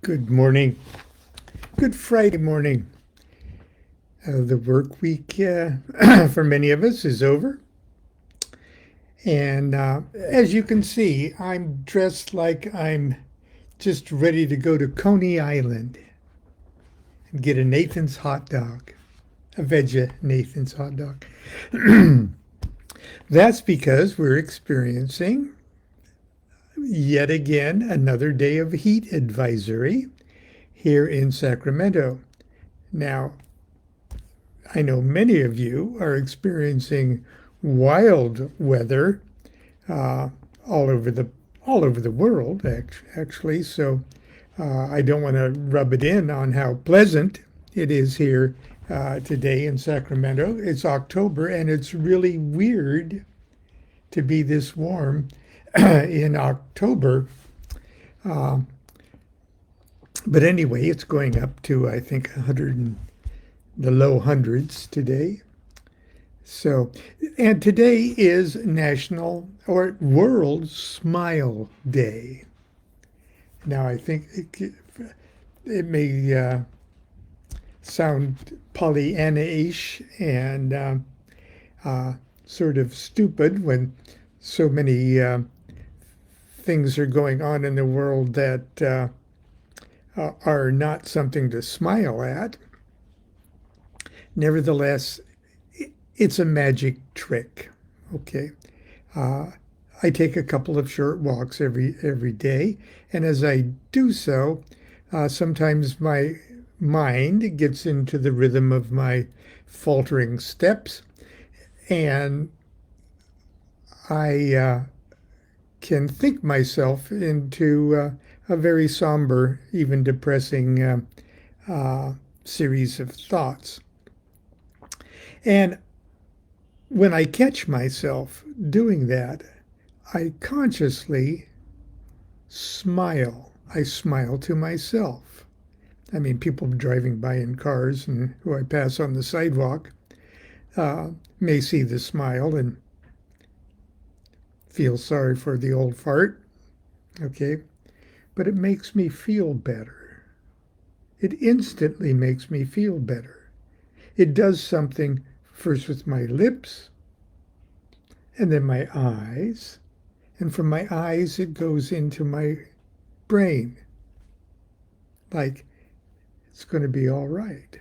Good morning. Good Friday morning. The work week for many of us is over. And as you can see, I'm dressed like I'm just ready to go to Coney Island and get a Nathan's hot dog, a veggie Nathan's hot dog. That's because we're experiencing yet again another day of heat advisory here in Sacramento. Now, I know many of you are experiencing wild weather uh, all over the world, actually. So I don't want to rub it in on how pleasant it is here today in Sacramento. It's October, and it's really weird to be this warm in October. Uh, but anyway, it's going up to I think 100 the low hundreds today. So, and today is National or World Smile Day. Now, I think it may sound Pollyanna-ish and sort of stupid when so many things are going on in the world that are not something to smile at. Nevertheless, it's a magic trick. Okay, I take a couple of short walks every day, and as I do so, sometimes my mind gets into the rhythm of my faltering steps, and I can think myself into a very somber, even depressing series of thoughts. And when I catch myself doing that, I consciously smile. I smile to myself. I mean, people driving by in cars and who I pass on the sidewalk may see the smile and feel sorry for the old fart, okay? But it makes me feel better. It instantly makes me feel better. It does something first with my lips, and then my eyes, and from my eyes it goes into my brain, like it's going to be all right.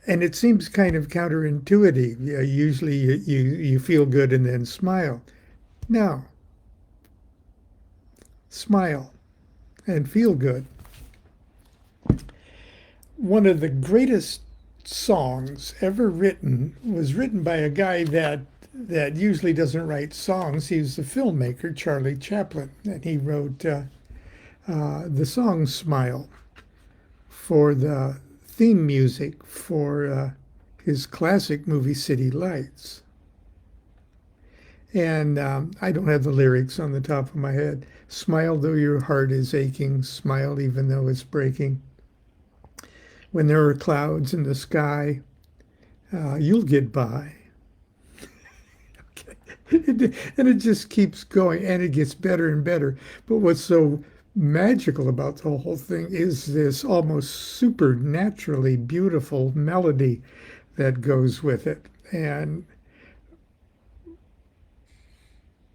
And it seems kind of counterintuitive. Usually you feel good and then smile. No, smile and feel good. One of the greatest songs ever written was written by a guy that usually doesn't write songs. He's the filmmaker, Charlie Chaplin, and he wrote the song Smile for the theme music for his classic movie City Lights. And I don't have the lyrics on the top of my head. Smile though your heart is aching, smile even though it's breaking. When there are clouds in the sky, you'll get by. Okay. And it just keeps going, and it gets better and better. But what's so magical about the whole thing is this almost supernaturally beautiful melody that goes with it. And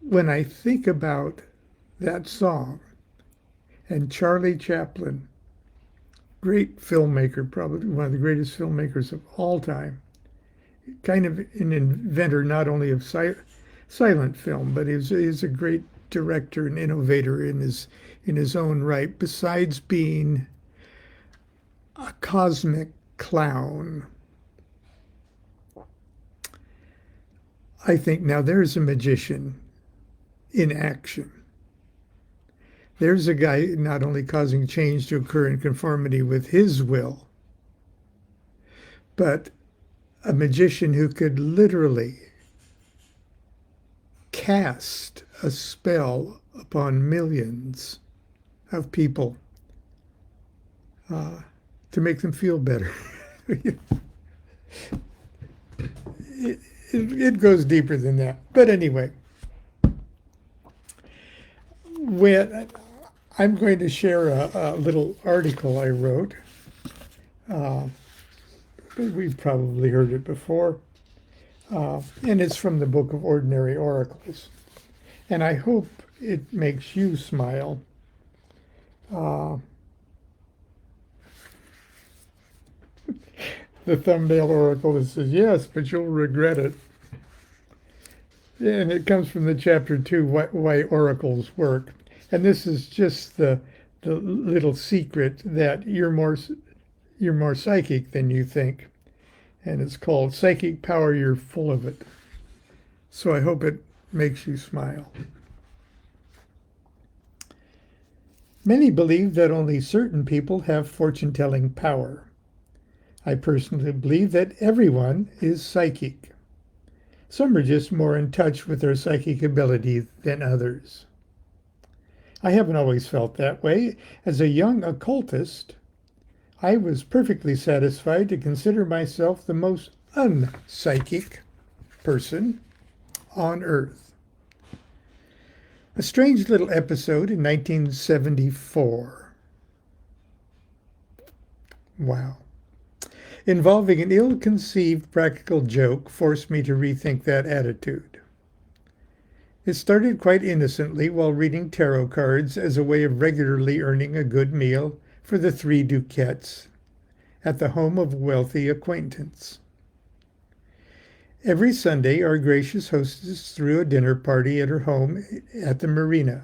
when I think about that song and Charlie Chaplin, great filmmaker, probably one of the greatest filmmakers of all time, kind of an inventor not only of silent film, but he's a great director and innovator in his own right, besides being a cosmic clown. I think now there's a magician in action. There's a guy not only causing change to occur in conformity with his will, but a magician who could literally cast a spell upon millions of people to make them feel better. It goes deeper than that. But anyway, when I'm going to share a little article I wrote. We've probably heard it before. And it's from the Book of Ordinary Oracles. And I hope it makes you smile. The thumbnail oracle says, yes, but you'll regret it. And it comes from the chapter 2, why oracles work. And this is just the little secret that you're more psychic than you think. And it's called Psychic Power, You're Full of It. So I hope it makes you smile. Many believe that only certain people have fortune-telling power. I personally believe that everyone is psychic. Some are just more in touch with their psychic ability than others. I haven't always felt that way. As a young occultist, I was perfectly satisfied to consider myself the most unpsychic person on Earth. A strange little episode in 1974. Wow. Involving an ill-conceived practical joke forced me to rethink that attitude. It started quite innocently while reading tarot cards as a way of regularly earning a good meal for the 3 DuQuettes at the home of a wealthy acquaintance. Every Sunday, our gracious hostess threw a dinner party at her home at the marina.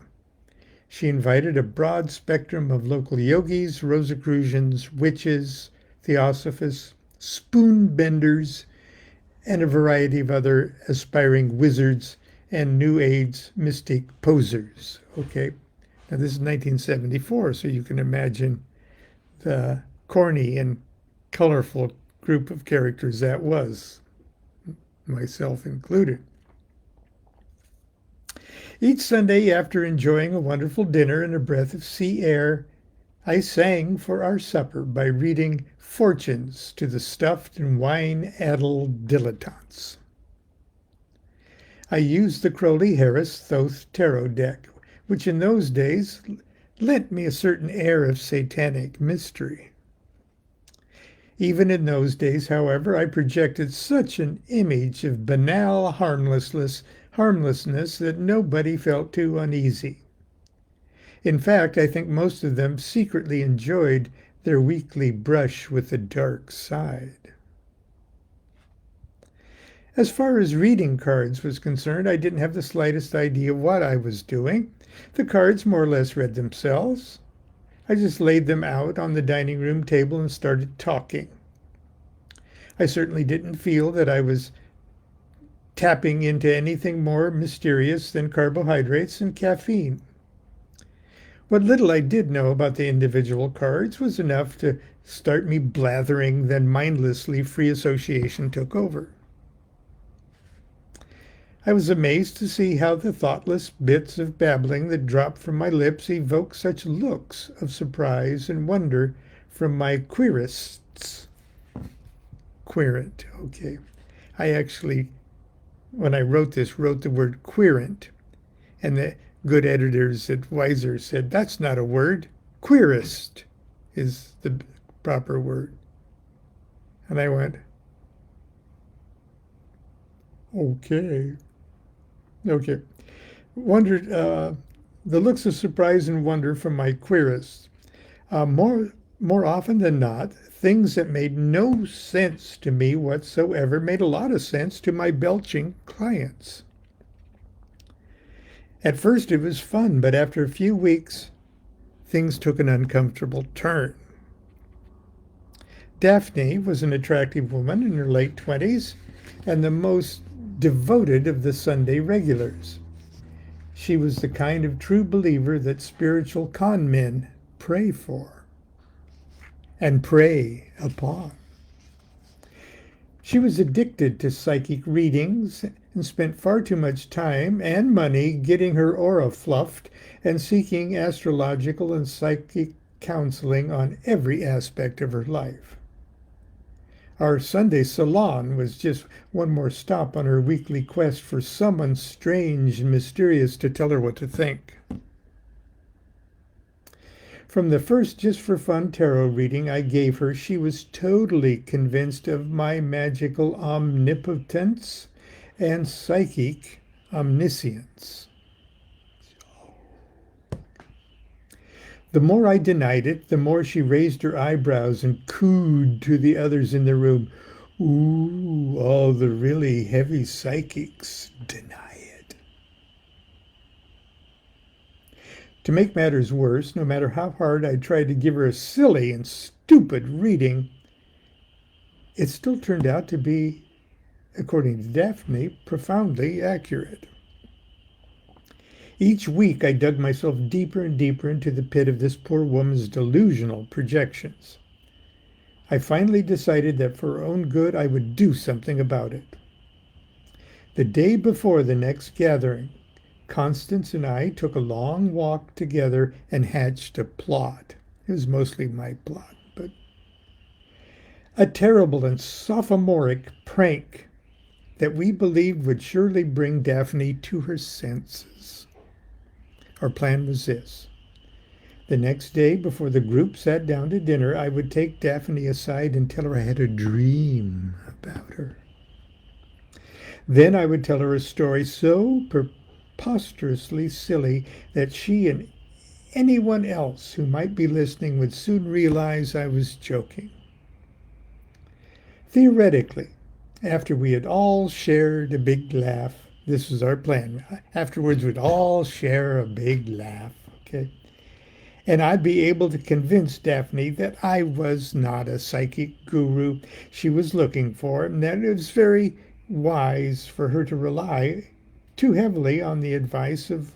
She invited a broad spectrum of local yogis, Rosicrucians, witches, theosophists, spoon benders, and a variety of other aspiring wizards and New Age mystic posers. Okay, now this is 1974, so you can imagine the corny and colorful group of characters that was, myself included. Each Sunday, after enjoying a wonderful dinner and a breath of sea air, I sang for our supper by reading fortunes to the stuffed and wine-addled dilettantes. I used the Crowley-Harris Thoth tarot deck, which in those days lent me a certain air of satanic mystery. Even in those days, however, I projected such an image of banal harmlessness that nobody felt too uneasy. In fact, I think most of them secretly enjoyed their weekly brush with the dark side. As far as reading cards was concerned, I didn't have the slightest idea what I was doing. The cards more or less read themselves. I just laid them out on the dining room table and started talking. I certainly didn't feel that I was tapping into anything more mysterious than carbohydrates and caffeine. What little I did know about the individual cards was enough to start me blathering, then mindlessly free association took over. I was amazed to see how the thoughtless bits of babbling that dropped from my lips evoked such looks of surprise and wonder from my querists. Querent, okay. I actually, when I wrote this, wrote the word querent, and the good editors at Weiser said, that's not a word. Querist is the proper word. And I went, okay. Wondered, the looks of surprise and wonder from my querists. More often than not, things that made no sense to me whatsoever made a lot of sense to my belching clients. At first it was fun, but after a few weeks, things took an uncomfortable turn. Daphne was an attractive woman in her late 20s and the most devoted of the Sunday regulars. She was the kind of true believer that spiritual con men pray for and prey upon. She was addicted to psychic readings and spent far too much time and money getting her aura fluffed and seeking astrological and psychic counseling on every aspect of her life. Our Sunday salon was just one more stop on her weekly quest for someone strange and mysterious to tell her what to think. From the first just for fun tarot reading I gave her, she was totally convinced of my magical omnipotence and psychic omniscience. The more I denied it, the more she raised her eyebrows and cooed to the others in the room. Ooh, all the really heavy psychics deny it. To make matters worse, no matter how hard I tried to give her a silly and stupid reading, it still turned out to be, according to Daphne, profoundly accurate. Each week I dug myself deeper and deeper into the pit of this poor woman's delusional projections. I finally decided that for her own good I would do something about it. The day before the next gathering, Constance and I took a long walk together and hatched a plot. It was mostly my plot, but a terrible and sophomoric prank that we believed would surely bring Daphne to her senses. Our plan was this. The next day, before the group sat down to dinner, I would take Daphne aside and tell her I had a dream about her. Then I would tell her a story so preposterously silly that she and anyone else who might be listening would soon realize I was joking. Theoretically, after we had all shared a big laugh, this was our plan. Afterwards, we'd all share a big laugh, okay? And I'd be able to convince Daphne that I was not a psychic guru she was looking for, and that it was very wise for her to rely too heavily on the advice of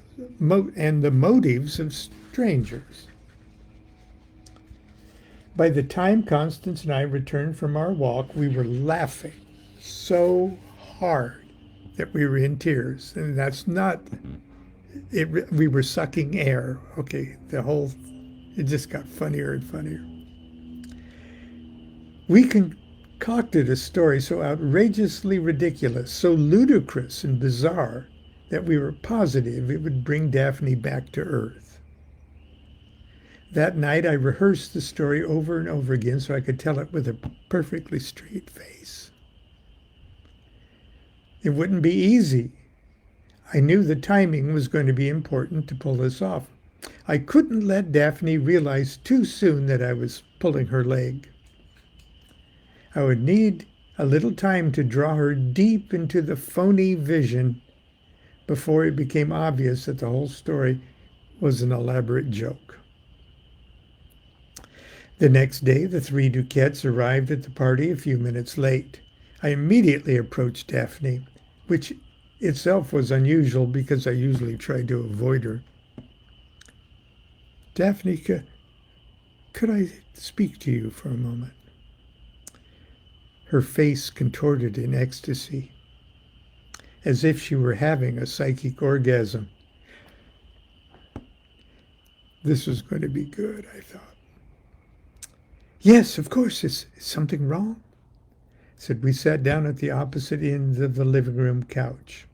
and the motives of strangers. By the time Constance and I returned from our walk, we were laughing so hard that we were in tears. And that's not it. We were sucking air. Okay, it just got funnier and funnier. We concocted a story so outrageously ridiculous, so ludicrous and bizarre, that we were positive it would bring Daphne back to Earth. That night I rehearsed the story over and over again so I could tell it with a perfectly straight face. It wouldn't be easy. I knew the timing was going to be important to pull this off. I couldn't let Daphne realize too soon that I was pulling her leg. I would need a little time to draw her deep into the phony vision before it became obvious that the whole story was an elaborate joke. The next day, the three DuQuettes arrived at the party a few minutes late. I immediately approached Daphne, which itself was unusual because I usually tried to avoid her. Daphne, could I speak to you for a moment? Her face contorted in ecstasy, as if she were having a psychic orgasm. This was going to be good, I thought. Yes, of course. Is something wrong? Said we sat down at the opposite end of the living room couch.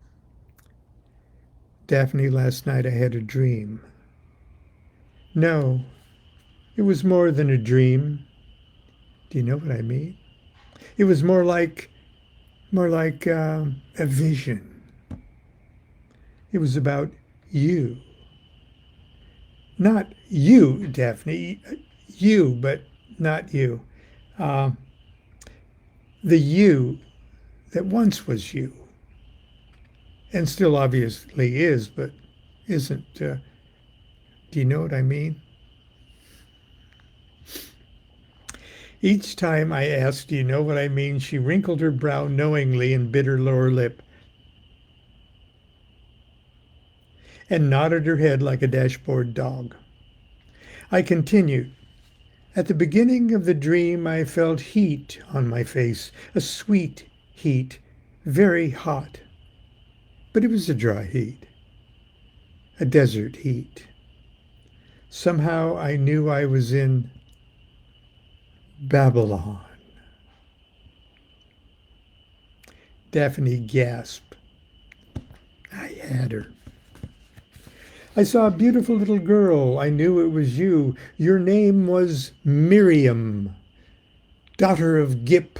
Daphne, last night I had a dream. No, it was more than a dream. Do you know what I mean? It was more like a vision. It was about you. Not you, Daphne. You, but not you. The you that once was you. And still obviously is, but isn't. Do you know what I mean? Each time I asked, do you know what I mean, she wrinkled her brow knowingly and bit her lower lip and nodded her head like a dashboard dog. I continued. At the beginning of the dream, I felt heat on my face, a sweet heat, very hot. But it was a dry heat, a desert heat. Somehow I knew I was in Babylon. Daphne gasped. I had her. I saw a beautiful little girl. I knew it was you. Your name was Miriam, daughter of Gip.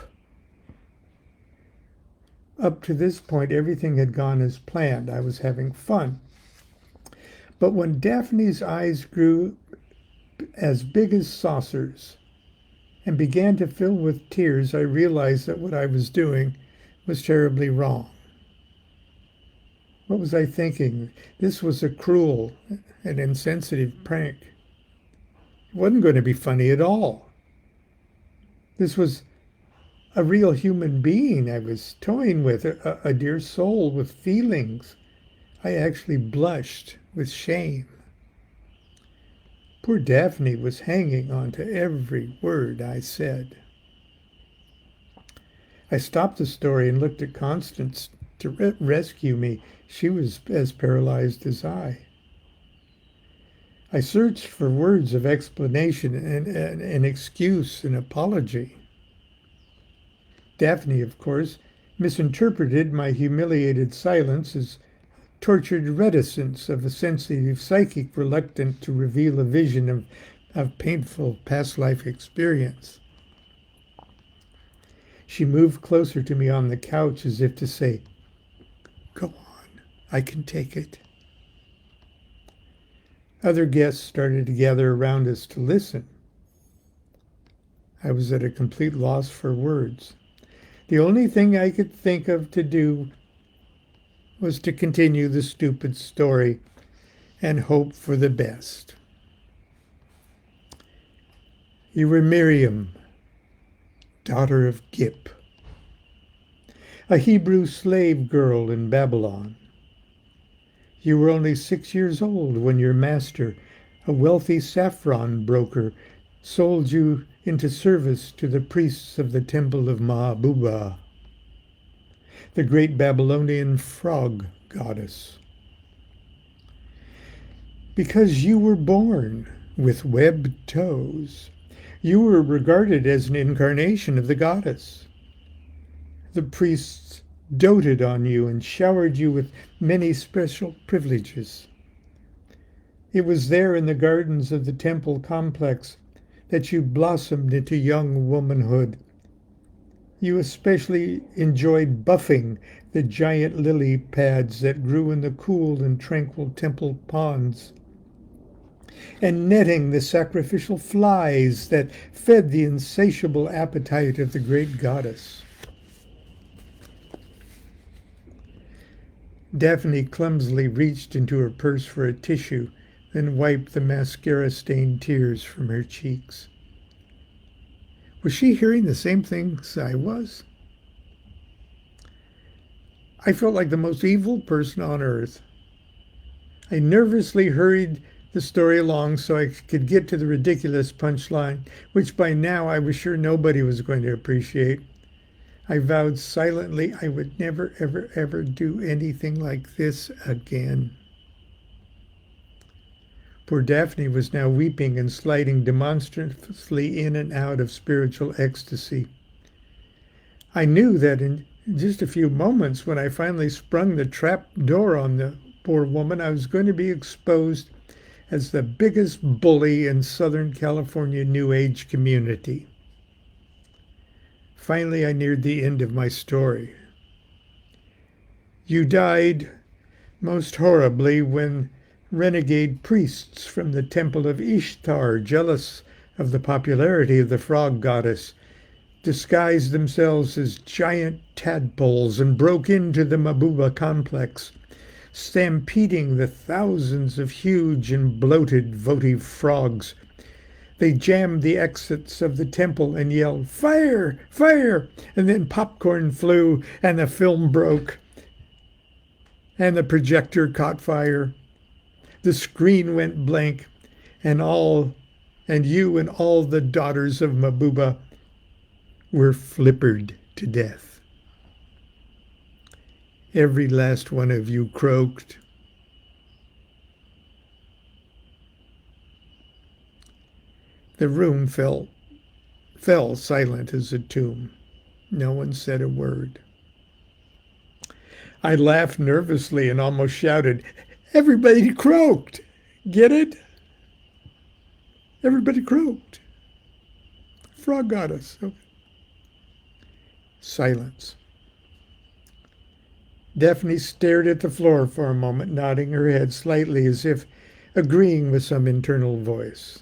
Up to this point, everything had gone as planned. I was having fun. But when Daphne's eyes grew as big as saucers and began to fill with tears, I realized that what I was doing was terribly wrong. What was I thinking? This was a cruel and insensitive prank. It wasn't going to be funny at all. This was a real human being I was toying with, a dear soul with feelings. I actually blushed with shame. Poor Daphne was hanging on to every word I said. I stopped the story and looked at Constance to rescue me. She was as paralyzed as I. I searched for words of explanation and an excuse, an apology. Daphne, of course, misinterpreted my humiliated silence as tortured reticence of a sensitive psychic reluctant to reveal a vision of painful past life experience. She moved closer to me on the couch as if to say, "Go on, I can take it." Other guests started to gather around us to listen. I was at a complete loss for words. The only thing I could think of to do was to continue the stupid story and hope for the best. You were Miriam, daughter of Gip, a Hebrew slave girl in Babylon. You were only 6 years old when your master, a wealthy saffron broker, sold you into service to the priests of the temple of Mahabuba, the great Babylonian frog goddess. Because you were born with webbed toes, you were regarded as an incarnation of the goddess. The priests doted on you and showered you with many special privileges. It was there in the gardens of the temple complex that you blossomed into young womanhood. You especially enjoyed buffing the giant lily pads that grew in the cool and tranquil temple ponds, and netting the sacrificial flies that fed the insatiable appetite of the great goddess. Daphne clumsily reached into her purse for a tissue, then wiped the mascara-stained tears from her cheeks. Was she hearing the same things I was? I felt like the most evil person on earth. I nervously hurried the story along so I could get to the ridiculous punchline, which by now I was sure nobody was going to appreciate. I vowed silently I would never, ever, ever do anything like this again. Poor Daphne was now weeping and sliding demonstratively in and out of spiritual ecstasy. I knew that in just a few moments, when I finally sprung the trap door on the poor woman, I was going to be exposed as the biggest bully in Southern California New Age community. Finally, I neared the end of my story. You died most horribly when renegade priests from the temple of Ishtar, jealous of the popularity of the frog goddess, disguised themselves as giant tadpoles and broke into the Mabuba complex, stampeding the thousands of huge and bloated votive frogs. They jammed the exits of the temple and yelled, "Fire! Fire!" And then popcorn flew and the film broke and the projector caught fire. The screen went blank and you and all the daughters of Mabuba were flippered to death. Every last one of you croaked. The room fell silent as a tomb. No one said a word. I laughed nervously and almost shouted, Everybody croaked. Get it? Everybody croaked. Frog got us. Okay. Silence. Daphne stared at the floor for a moment, nodding her head slightly as if agreeing with some internal voice.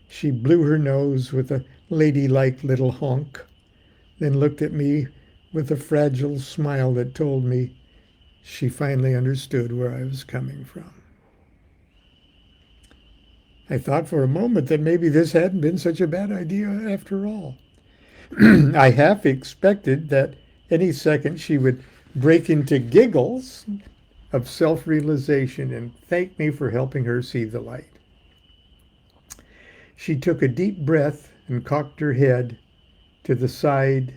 She blew her nose with a ladylike little honk, then looked at me with a fragile smile that told me she finally understood where I was coming from. I thought for a moment that maybe this hadn't been such a bad idea after all. I half expected that any second she would break into giggles of self-realization and thank me for helping her see the light. She took a deep breath and cocked her head to the side,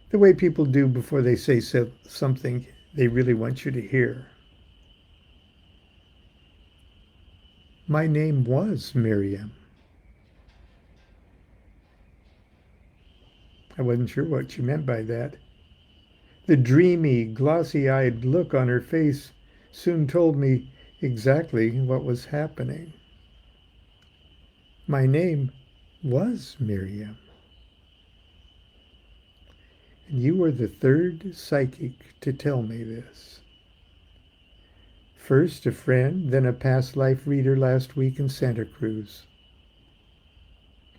the way people do before they say something they really want you to hear. My name was Miriam. I wasn't sure what she meant by that. The dreamy, glossy-eyed look on her face soon told me exactly what was happening. My name was Miriam. And you were the third psychic to tell me this. First a friend, then a past life reader last week in Santa Cruz.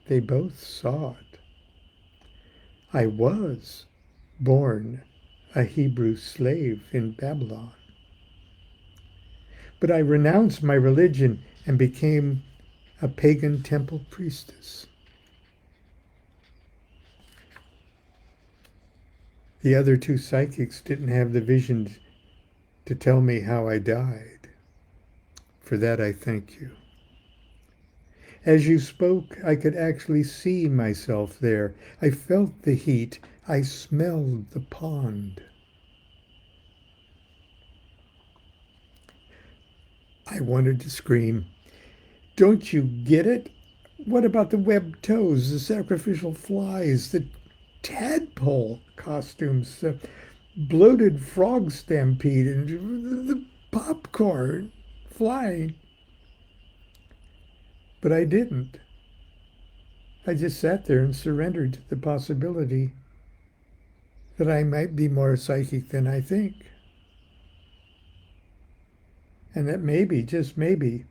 They both saw it. I was born a Hebrew slave in Babylon. But I renounced my religion and became a pagan temple priestess. The other two psychics didn't have the vision to tell me how I died. For that I thank you. As you spoke, I could actually see myself there. I felt the heat. I smelled the pond. I wanted to scream, "Don't you get it? What about the webbed toes, the sacrificial flies, the tadpole costumes, the bloated frog stampede, and the popcorn flying?" But I didn't. I just sat there and surrendered to the possibility that I might be more psychic than I think. And that maybe, just maybe,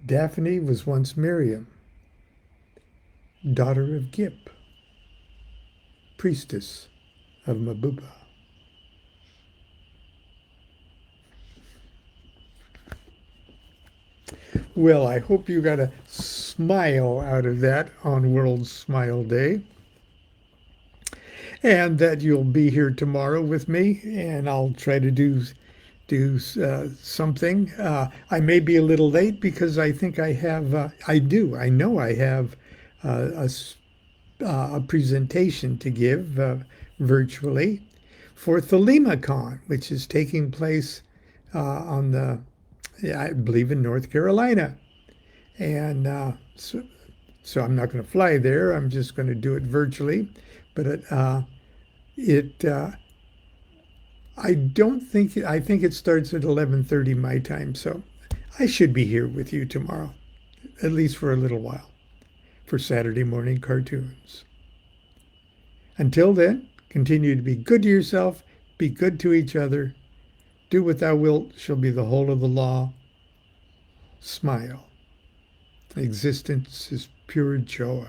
Daphne was once Miriam, daughter of Gip, priestess of Mabuba. Well, I hope you got a smile out of that on World Smile Day. And that you'll be here tomorrow with me, and I'll try to do something. I may be a little late because I think I have, I know I have a presentation to give virtually for ThelimaCon, which is taking place on the, I believe, in North Carolina. And so I'm not going to fly there. I'm just going to do it virtually. But I don't think, I think it starts at 11:30 my time. So I should be here with you tomorrow, at least for a little while, for Saturday morning cartoons. Until then, continue to be good to yourself, be good to each other. Do what thou wilt shall be the whole of the law. Smile. Existence is pure joy.